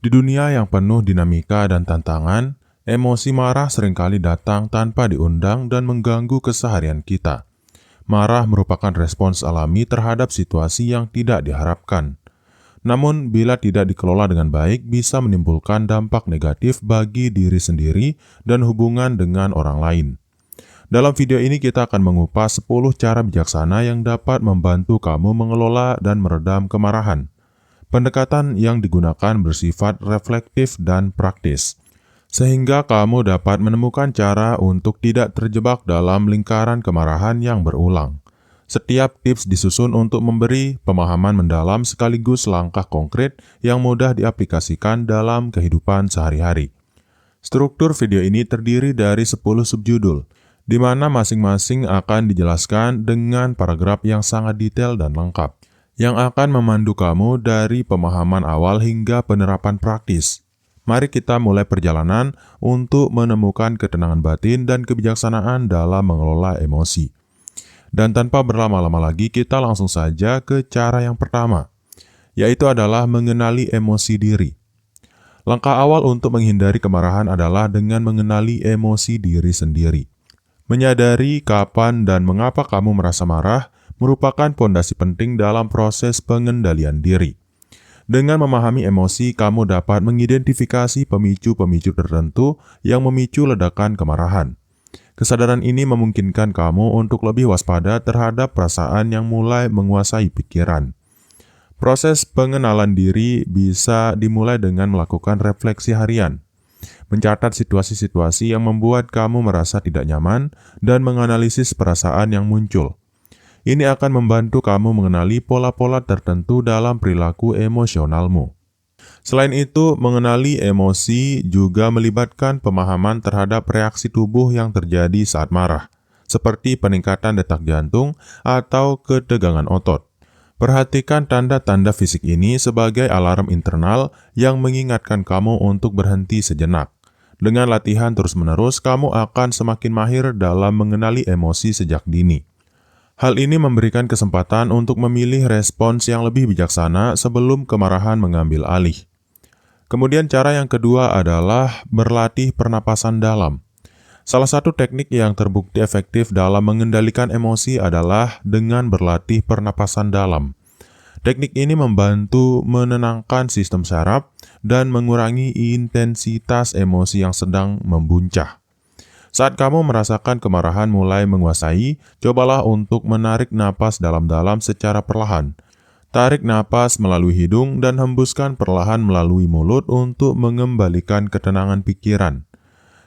Di dunia yang penuh dinamika dan tantangan, emosi marah seringkali datang tanpa diundang dan mengganggu keseharian kita. Marah merupakan respons alami terhadap situasi yang tidak diharapkan. Namun, bila tidak dikelola dengan baik, bisa menimbulkan dampak negatif bagi diri sendiri dan hubungan dengan orang lain. Dalam video ini kita akan mengupas 10 cara bijaksana yang dapat membantu kamu mengelola dan meredam kemarahan. Pendekatan yang digunakan bersifat reflektif dan praktis, sehingga kamu dapat menemukan cara untuk tidak terjebak dalam lingkaran kemarahan yang berulang. Setiap tips disusun untuk memberi pemahaman mendalam sekaligus langkah konkret yang mudah diaplikasikan dalam kehidupan sehari-hari. Struktur video ini terdiri dari 10 subjudul, di mana masing-masing akan dijelaskan dengan paragraf yang sangat detail dan lengkap, yang akan memandu kamu dari pemahaman awal hingga penerapan praktis. Mari kita mulai perjalanan untuk menemukan ketenangan batin dan kebijaksanaan dalam mengelola emosi. Dan tanpa berlama-lama lagi, kita langsung saja ke cara yang pertama, yaitu adalah mengenali emosi diri. Langkah awal untuk menghindari kemarahan adalah dengan mengenali emosi diri sendiri. Menyadari kapan dan mengapa kamu merasa marah merupakan pondasi penting dalam proses pengendalian diri. Dengan memahami emosi, kamu dapat mengidentifikasi pemicu-pemicu tertentu yang memicu ledakan kemarahan. Kesadaran ini memungkinkan kamu untuk lebih waspada terhadap perasaan yang mulai menguasai pikiran. Proses pengenalan diri bisa dimulai dengan melakukan refleksi harian, mencatat situasi-situasi yang membuat kamu merasa tidak nyaman, dan menganalisis perasaan yang muncul. Ini akan membantu kamu mengenali pola-pola tertentu dalam perilaku emosionalmu. Selain itu, mengenali emosi juga melibatkan pemahaman terhadap reaksi tubuh yang terjadi saat marah, seperti peningkatan detak jantung atau ketegangan otot. Perhatikan tanda-tanda fisik ini sebagai alarm internal yang mengingatkan kamu untuk berhenti sejenak. Dengan latihan terus-menerus, kamu akan semakin mahir dalam mengenali emosi sejak dini. Hal ini memberikan kesempatan untuk memilih respons yang lebih bijaksana sebelum kemarahan mengambil alih. Kemudian cara yang kedua adalah berlatih pernapasan dalam. Salah satu teknik yang terbukti efektif dalam mengendalikan emosi adalah dengan berlatih pernapasan dalam. Teknik ini membantu menenangkan sistem saraf dan mengurangi intensitas emosi yang sedang membuncah. Saat kamu merasakan kemarahan mulai menguasai, cobalah untuk menarik napas dalam-dalam secara perlahan. Tarik napas melalui hidung dan hembuskan perlahan melalui mulut untuk mengembalikan ketenangan pikiran.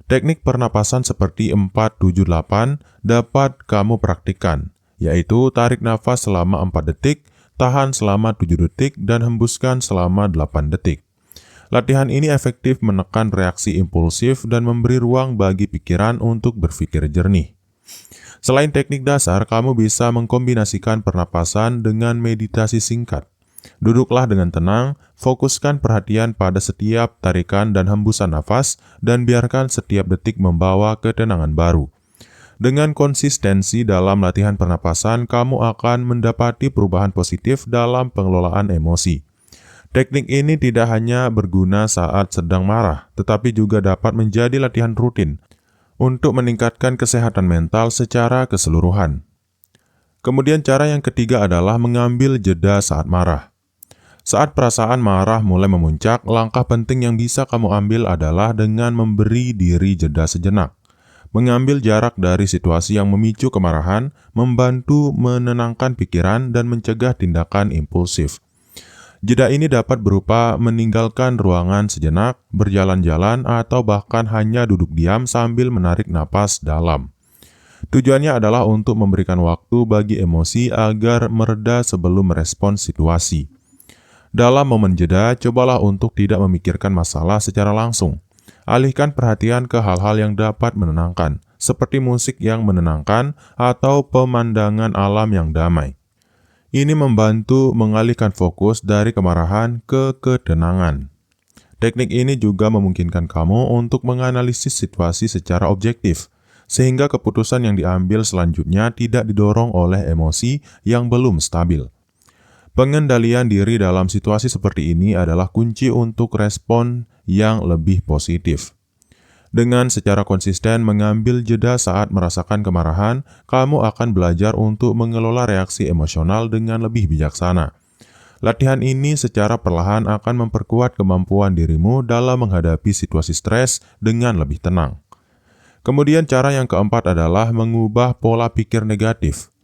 Teknik pernapasan seperti 4-7-8 dapat kamu praktikkan, yaitu tarik nafas selama 4 detik, tahan selama 7 detik, dan hembuskan selama 8 detik. Latihan ini efektif menekan reaksi impulsif dan memberi ruang bagi pikiran untuk berpikir jernih. Selain teknik dasar, kamu bisa mengkombinasikan pernapasan dengan meditasi singkat. Duduklah dengan tenang, fokuskan perhatian pada setiap tarikan dan hembusan nafas, dan biarkan setiap detik membawa ketenangan baru. Dengan konsistensi dalam latihan pernapasan, kamu akan mendapati perubahan positif dalam pengelolaan emosi. Teknik ini tidak hanya berguna saat sedang marah, tetapi juga dapat menjadi latihan rutin untuk meningkatkan kesehatan mental secara keseluruhan. Kemudian cara yang ketiga adalah mengambil jeda saat marah. Saat perasaan marah mulai memuncak, langkah penting yang bisa kamu ambil adalah dengan memberi diri jeda sejenak. Mengambil jarak dari situasi yang memicu kemarahan, membantu menenangkan pikiran dan mencegah tindakan impulsif. Jeda ini dapat berupa meninggalkan ruangan sejenak, berjalan-jalan, atau bahkan hanya duduk diam sambil menarik napas dalam. Tujuannya adalah untuk memberikan waktu bagi emosi agar mereda sebelum merespons situasi. Dalam momen jeda, cobalah untuk tidak memikirkan masalah secara langsung. Alihkan perhatian ke hal-hal yang dapat menenangkan, seperti musik yang menenangkan atau pemandangan alam yang damai. Ini membantu mengalihkan fokus dari kemarahan ke ketenangan. Teknik ini juga memungkinkan kamu untuk menganalisis situasi secara objektif, sehingga keputusan yang diambil selanjutnya tidak didorong oleh emosi yang belum stabil. Pengendalian diri dalam situasi seperti ini adalah kunci untuk respon yang lebih positif. Dengan secara konsisten mengambil jeda saat merasakan kemarahan, kamu akan belajar untuk mengelola reaksi emosional dengan lebih bijaksana. Latihan ini secara perlahan akan memperkuat kemampuan dirimu dalam menghadapi situasi stres dengan lebih tenang. Kemudian cara yang keempat adalah mengubah pola pikir negatif.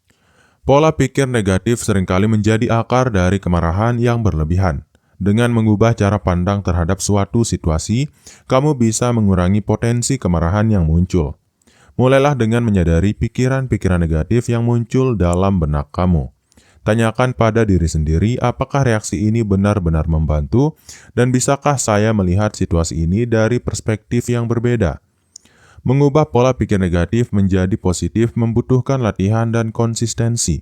Pola pikir negatif seringkali menjadi akar dari kemarahan yang berlebihan. Dengan mengubah cara pandang terhadap suatu situasi, kamu bisa mengurangi potensi kemarahan yang muncul. Mulailah dengan menyadari pikiran-pikiran negatif yang muncul dalam benak kamu. Tanyakan pada diri sendiri apakah reaksi ini benar-benar membantu dan bisakah saya melihat situasi ini dari perspektif yang berbeda. Mengubah pola pikir negatif menjadi positif membutuhkan latihan dan konsistensi.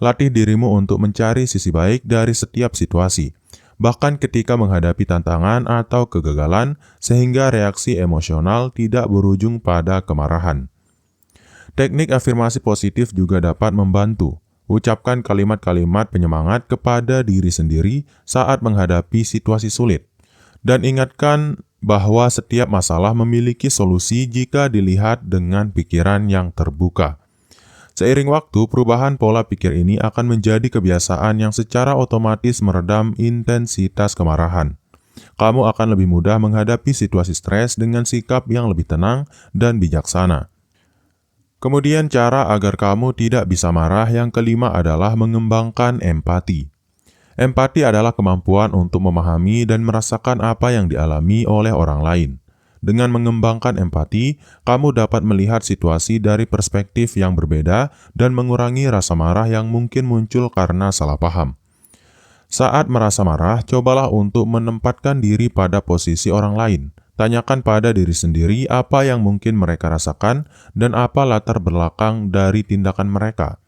Latih dirimu untuk mencari sisi baik dari setiap situasi, bahkan ketika menghadapi tantangan atau kegagalan, sehingga reaksi emosional tidak berujung pada kemarahan. Teknik afirmasi positif juga dapat membantu. Ucapkan kalimat-kalimat penyemangat kepada diri sendiri saat menghadapi situasi sulit. Dan ingatkan bahwa setiap masalah memiliki solusi jika dilihat dengan pikiran yang terbuka. Seiring waktu, perubahan pola pikir ini akan menjadi kebiasaan yang secara otomatis meredam intensitas kemarahan. Kamu akan lebih mudah menghadapi situasi stres dengan sikap yang lebih tenang dan bijaksana. Kemudian cara agar kamu tidak bisa marah yang kelima adalah mengembangkan empati. Empati adalah kemampuan untuk memahami dan merasakan apa yang dialami oleh orang lain. Dengan mengembangkan empati, kamu dapat melihat situasi dari perspektif yang berbeda dan mengurangi rasa marah yang mungkin muncul karena salah paham. Saat merasa marah, cobalah untuk menempatkan diri pada posisi orang lain. Tanyakan pada diri sendiri apa yang mungkin mereka rasakan dan apa latar belakang dari tindakan mereka.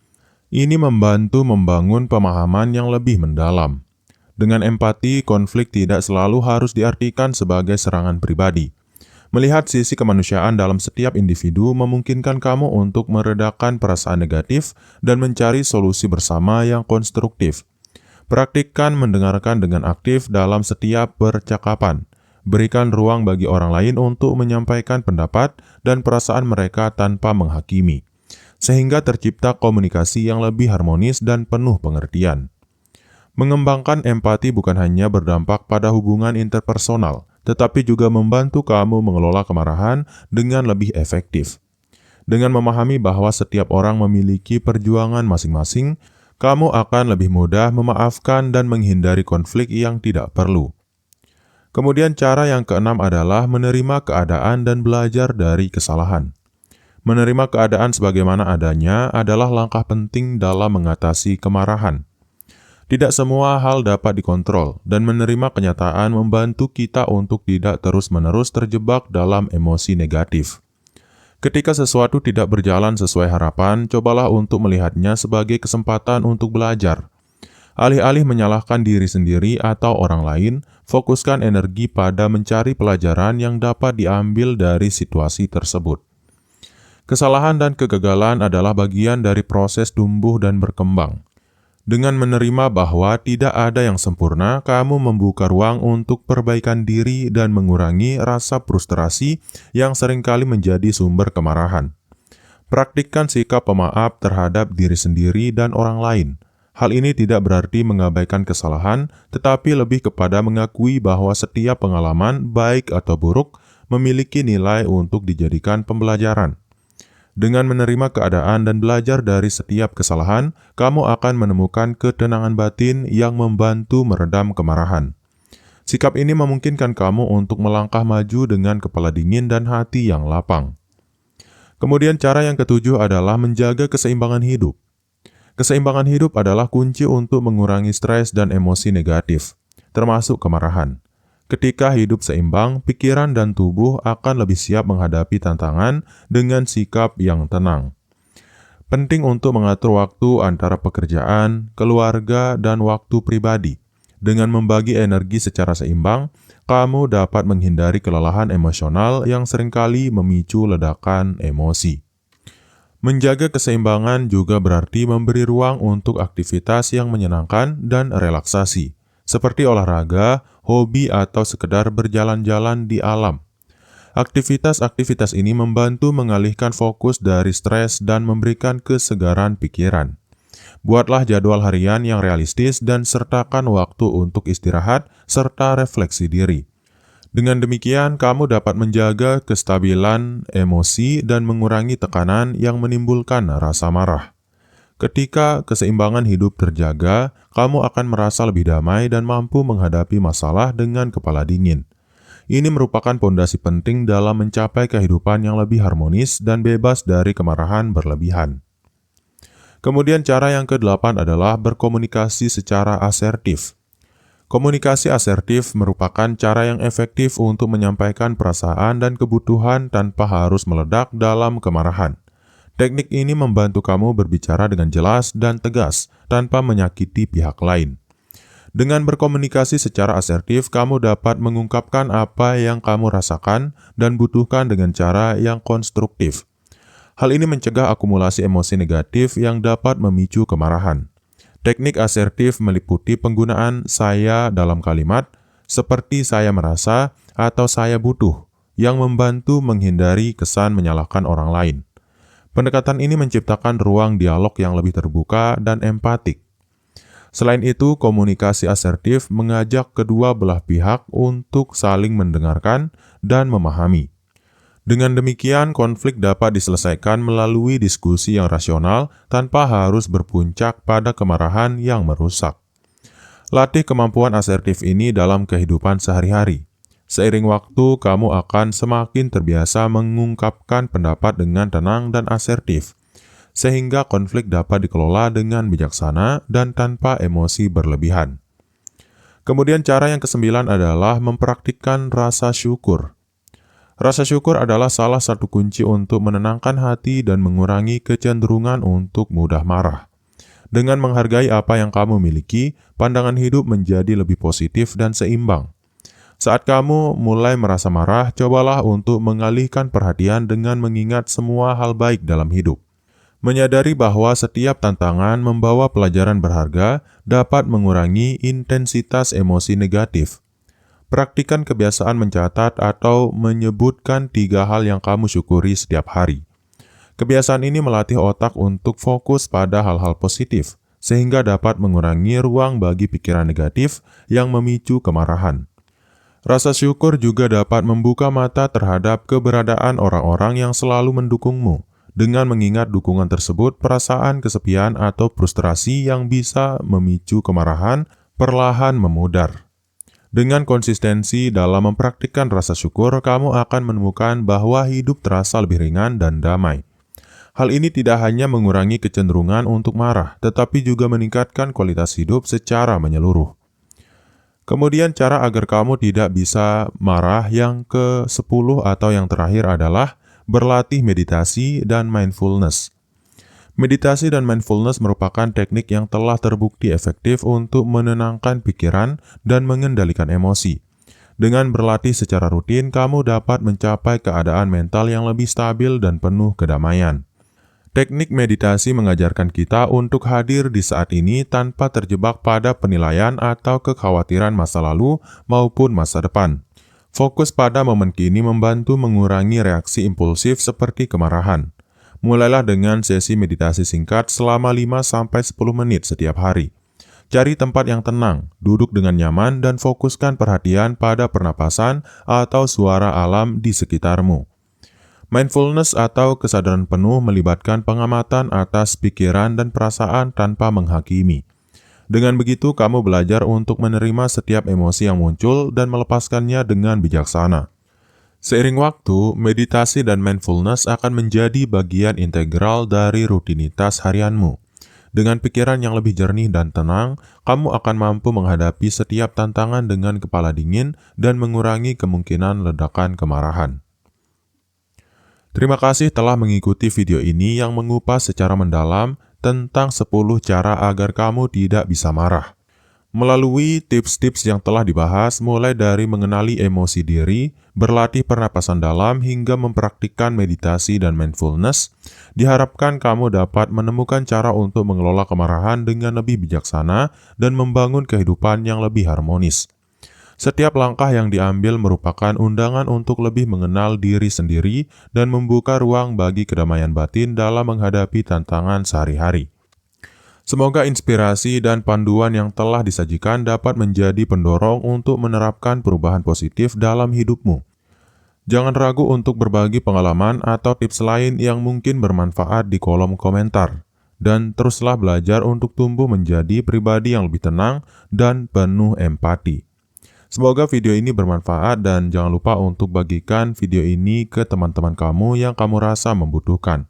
Ini membantu membangun pemahaman yang lebih mendalam. Dengan empati, konflik tidak selalu harus diartikan sebagai serangan pribadi. Melihat sisi kemanusiaan dalam setiap individu memungkinkan kamu untuk meredakan perasaan negatif dan mencari solusi bersama yang konstruktif. Praktikkan mendengarkan dengan aktif dalam setiap percakapan. Berikan ruang bagi orang lain untuk menyampaikan pendapat dan perasaan mereka tanpa menghakimi, sehingga tercipta komunikasi yang lebih harmonis dan penuh pengertian. Mengembangkan empati bukan hanya berdampak pada hubungan interpersonal, tetapi juga membantu kamu mengelola kemarahan dengan lebih efektif. Dengan memahami bahwa setiap orang memiliki perjuangan masing-masing, kamu akan lebih mudah memaafkan dan menghindari konflik yang tidak perlu. Kemudian cara yang keenam adalah menerima keadaan dan belajar dari kesalahan. Menerima keadaan sebagaimana adanya adalah langkah penting dalam mengatasi kemarahan. Tidak semua hal dapat dikontrol, dan menerima kenyataan membantu kita untuk tidak terus-menerus terjebak dalam emosi negatif. Ketika sesuatu tidak berjalan sesuai harapan, cobalah untuk melihatnya sebagai kesempatan untuk belajar. Alih-alih menyalahkan diri sendiri atau orang lain, fokuskan energi pada mencari pelajaran yang dapat diambil dari situasi tersebut. Kesalahan dan kegagalan adalah bagian dari proses tumbuh dan berkembang. Dengan menerima bahwa tidak ada yang sempurna, kamu membuka ruang untuk perbaikan diri dan mengurangi rasa frustrasi yang seringkali menjadi sumber kemarahan. Praktikkan sikap pemaaf terhadap diri sendiri dan orang lain. Hal ini tidak berarti mengabaikan kesalahan, tetapi lebih kepada mengakui bahwa setiap pengalaman, baik atau buruk, memiliki nilai untuk dijadikan pembelajaran. Dengan menerima keadaan dan belajar dari setiap kesalahan, kamu akan menemukan ketenangan batin yang membantu meredam kemarahan. Sikap ini memungkinkan kamu untuk melangkah maju dengan kepala dingin dan hati yang lapang. Kemudian cara yang ketujuh adalah menjaga keseimbangan hidup. Keseimbangan hidup adalah kunci untuk mengurangi stres dan emosi negatif, termasuk kemarahan. Ketika hidup seimbang, pikiran dan tubuh akan lebih siap menghadapi tantangan dengan sikap yang tenang. Penting untuk mengatur waktu antara pekerjaan, keluarga, dan waktu pribadi. Dengan membagi energi secara seimbang, kamu dapat menghindari kelelahan emosional yang seringkali memicu ledakan emosi. Menjaga keseimbangan juga berarti memberi ruang untuk aktivitas yang menyenangkan dan relaksasi, seperti olahraga, hobi, atau sekedar berjalan-jalan di alam. Aktivitas-aktivitas ini membantu mengalihkan fokus dari stres dan memberikan kesegaran pikiran. Buatlah jadwal harian yang realistis dan sertakan waktu untuk istirahat serta refleksi diri. Dengan demikian, kamu dapat menjaga kestabilan emosi dan mengurangi tekanan yang menimbulkan rasa marah. Ketika keseimbangan hidup terjaga, kamu akan merasa lebih damai dan mampu menghadapi masalah dengan kepala dingin. Ini merupakan pondasi penting dalam mencapai kehidupan yang lebih harmonis dan bebas dari kemarahan berlebihan. Kemudian cara yang ke-8 adalah berkomunikasi secara asertif. Komunikasi asertif merupakan cara yang efektif untuk menyampaikan perasaan dan kebutuhan tanpa harus meledak dalam kemarahan. Teknik ini membantu kamu berbicara dengan jelas dan tegas tanpa menyakiti pihak lain. Dengan berkomunikasi secara asertif, kamu dapat mengungkapkan apa yang kamu rasakan dan butuhkan dengan cara yang konstruktif. Hal ini mencegah akumulasi emosi negatif yang dapat memicu kemarahan. Teknik asertif meliputi penggunaan saya dalam kalimat, seperti saya merasa atau saya butuh, yang membantu menghindari kesan menyalahkan orang lain. Pendekatan ini menciptakan ruang dialog yang lebih terbuka dan empatik. Selain itu, komunikasi asertif mengajak kedua belah pihak untuk saling mendengarkan dan memahami. Dengan demikian, konflik dapat diselesaikan melalui diskusi yang rasional tanpa harus berpuncak pada kemarahan yang merusak. Latih kemampuan asertif ini dalam kehidupan sehari-hari. Seiring waktu, kamu akan semakin terbiasa mengungkapkan pendapat dengan tenang dan asertif, sehingga konflik dapat dikelola dengan bijaksana dan tanpa emosi berlebihan. Kemudian cara yang ke-9 adalah mempraktikkan rasa syukur. Rasa syukur adalah salah satu kunci untuk menenangkan hati dan mengurangi kecenderungan untuk mudah marah. Dengan menghargai apa yang kamu miliki, pandangan hidup menjadi lebih positif dan seimbang. Saat kamu mulai merasa marah, cobalah untuk mengalihkan perhatian dengan mengingat semua hal baik dalam hidup. Menyadari bahwa setiap tantangan membawa pelajaran berharga dapat mengurangi intensitas emosi negatif. Praktikan kebiasaan mencatat atau menyebutkan 3 hal yang kamu syukuri setiap hari. Kebiasaan ini melatih otak untuk fokus pada hal-hal positif, sehingga dapat mengurangi ruang bagi pikiran negatif yang memicu kemarahan. Rasa syukur juga dapat membuka mata terhadap keberadaan orang-orang yang selalu mendukungmu. Dengan mengingat dukungan tersebut, perasaan kesepian atau frustrasi yang bisa memicu kemarahan perlahan memudar. Dengan konsistensi dalam mempraktikkan rasa syukur, kamu akan menemukan bahwa hidup terasa lebih ringan dan damai. Hal ini tidak hanya mengurangi kecenderungan untuk marah, tetapi juga meningkatkan kualitas hidup secara menyeluruh. Kemudian cara agar kamu tidak bisa marah yang ke-10 atau yang terakhir adalah berlatih meditasi dan mindfulness. Meditasi dan mindfulness merupakan teknik yang telah terbukti efektif untuk menenangkan pikiran dan mengendalikan emosi. Dengan berlatih secara rutin, kamu dapat mencapai keadaan mental yang lebih stabil dan penuh kedamaian. Teknik meditasi mengajarkan kita untuk hadir di saat ini tanpa terjebak pada penilaian atau kekhawatiran masa lalu maupun masa depan. Fokus pada momen kini membantu mengurangi reaksi impulsif seperti kemarahan. Mulailah dengan sesi meditasi singkat selama 5-10 menit setiap hari. Cari tempat yang tenang, duduk dengan nyaman, dan fokuskan perhatian pada pernapasan atau suara alam di sekitarmu. Mindfulness atau kesadaran penuh melibatkan pengamatan atas pikiran dan perasaan tanpa menghakimi. Dengan begitu, kamu belajar untuk menerima setiap emosi yang muncul dan melepaskannya dengan bijaksana. Seiring waktu, meditasi dan mindfulness akan menjadi bagian integral dari rutinitas harianmu. Dengan pikiran yang lebih jernih dan tenang, kamu akan mampu menghadapi setiap tantangan dengan kepala dingin dan mengurangi kemungkinan ledakan kemarahan. Terima kasih telah mengikuti video ini yang mengupas secara mendalam tentang 10 cara agar kamu tidak bisa marah. Melalui tips-tips yang telah dibahas, mulai dari mengenali emosi diri, berlatih pernapasan dalam, hingga mempraktikkan meditasi dan mindfulness, diharapkan kamu dapat menemukan cara untuk mengelola kemarahan dengan lebih bijaksana dan membangun kehidupan yang lebih harmonis. Setiap langkah yang diambil merupakan undangan untuk lebih mengenal diri sendiri dan membuka ruang bagi kedamaian batin dalam menghadapi tantangan sehari-hari. Semoga inspirasi dan panduan yang telah disajikan dapat menjadi pendorong untuk menerapkan perubahan positif dalam hidupmu. Jangan ragu untuk berbagi pengalaman atau tips lain yang mungkin bermanfaat di kolom komentar. Dan teruslah belajar untuk tumbuh menjadi pribadi yang lebih tenang dan penuh empati. Semoga video ini bermanfaat dan jangan lupa untuk bagikan video ini ke teman-teman kamu yang kamu rasa membutuhkan.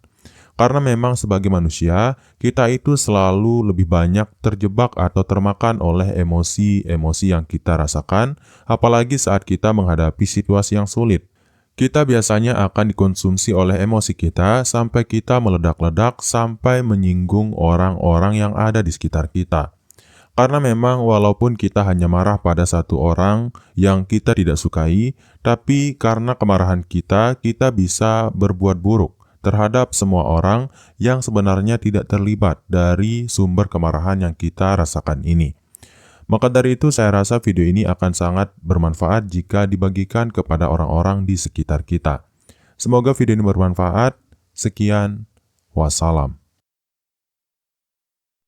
Karena memang sebagai manusia, kita itu selalu lebih banyak terjebak atau termakan oleh emosi-emosi yang kita rasakan, apalagi saat kita menghadapi situasi yang sulit. Kita biasanya akan dikonsumsi oleh emosi kita sampai kita meledak-ledak sampai menyinggung orang-orang yang ada di sekitar kita. Karena memang walaupun kita hanya marah pada satu orang yang kita tidak sukai, tapi karena kemarahan kita bisa berbuat buruk terhadap semua orang yang sebenarnya tidak terlibat dari sumber kemarahan yang kita rasakan ini. Maka dari itu saya rasa video ini akan sangat bermanfaat jika dibagikan kepada orang-orang di sekitar kita. Semoga video ini bermanfaat. Sekian, wassalam.